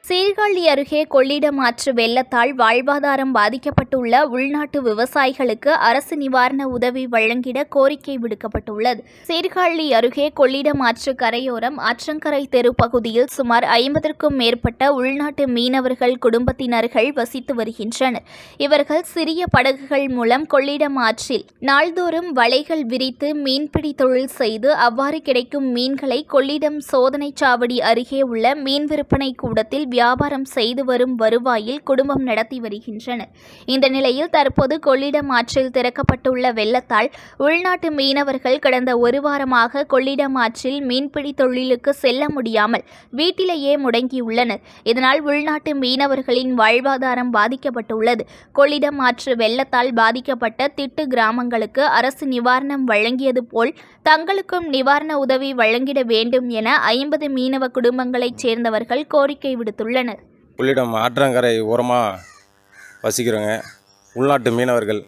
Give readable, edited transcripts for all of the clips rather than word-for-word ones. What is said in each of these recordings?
சீர்காழி அருகே கொள்ளிடம் ஆற்று வெள்ளத்தால் வாழ்வாதாரம் பாதிக்கப்பட்டுள்ள உள்நாட்டு விவசாயிகளுக்கு அரசு நிவாரண உதவி வழங்கிட கோரிக்கை விடுக்கப்பட்டுள்ளது. சீர்காழி அருகே கொள்ளிடம் ஆற்று கரையோரம் ஆற்றங்கரை தெரு பகுதியில் சுமார் 50க்கும் மேற்பட்ட உள்நாட்டு மீனவர்கள் குடும்பத்தினர்கள் வசித்து வருகின்றனர். இவர்கள் சிறிய படகுகள் மூலம் கொள்ளிடம் ஆற்றில் நாள்தோறும் வலைகள் விரித்து மீன்பிடி தொழில் செய்து அவ்வாறு கிடைக்கும் மீன்களை கொள்ளிடம் சோதனைச் சாவடி அருகே உள்ள மீன் விற்பனை கூடத்தில் வியாபாரம் செய்து வரும் வருவாயில் குடும்பம் நடத்தி வருகின்றனர். இந்த நிலையில் தற்போது கொள்ளிடம் ஆற்றில் திறக்கப்பட்டுள்ள வெள்ளத்தால் உள்நாட்டு மீனவர்கள் கடந்த ஒரு வாரமாக கொள்ளிடம் ஆற்றில் மீன்பிடி தொழிலுக்கு செல்ல முடியாமல் வீட்டிலேயே முடங்கியுள்ளனர். இதனால் உள்நாட்டு மீனவர்களின் வாழ்வாதாரம் பாதிக்கப்பட்டுள்ளது. கொள்ளிடம் ஆற்று வெள்ளத்தால் பாதிக்கப்பட்ட திட்டு கிராமங்களுக்கு அரசு நிவாரணம் வழங்கியது போல் தங்களுக்கும் நிவாரண உதவி வழங்கிட வேண்டும் என 50 மீனவ குடும்பங்களைச் சேர்ந்தவர்கள் கோரிக்கை விடுத்துள்ளனர். கொள்ளிடம் ஆற்றங்கரை ஓரமாக வசிக்கிறோங்க. உள்நாட்டு மீனவர்கள்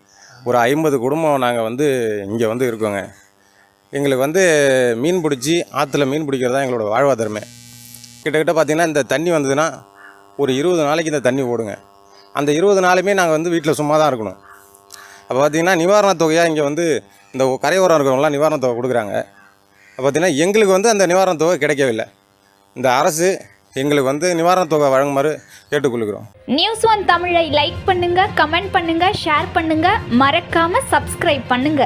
ஒரு 50 குடும்பம் நாங்கள் இங்கே இருக்கோங்க. எங்களுக்கு மீன் பிடிச்சி ஆற்றுல மீன் பிடிக்கிறது தான் எங்களோட வாழ்வாதாரமே. கிட்டத்தட்ட பார்த்திங்கன்னா இந்த தண்ணி வந்ததுன்னா ஒரு 20 நாளைக்கு இந்த தண்ணி ஓடுங்க. அந்த 20 நாளுமே நாங்கள் வீட்டில் சும்மா தான் இருக்கணும். அப்போ பார்த்திங்கன்னா நிவாரணத் தொகையாக இங்கே இந்த கரையோரம் இருக்கிறவங்களாம் நிவாரணத் தொகை கொடுக்குறாங்க. அப்போ பார்த்திங்கன்னா எங்களுக்கு அந்த நிவாரணத் தொகை கிடைக்கவில்லை. இந்த அரசு எங்களுக்கு நிவாரணத் தொகை வழங்குமாறு கேட்டுக்கொள்கிறோம். News1 தமிழை லைக் பண்ணுங்க, கமெண்ட் பண்ணுங்க, ஷேர் பண்ணுங்க, மறக்காம சப்ஸ்கிரைப் பண்ணுங்க.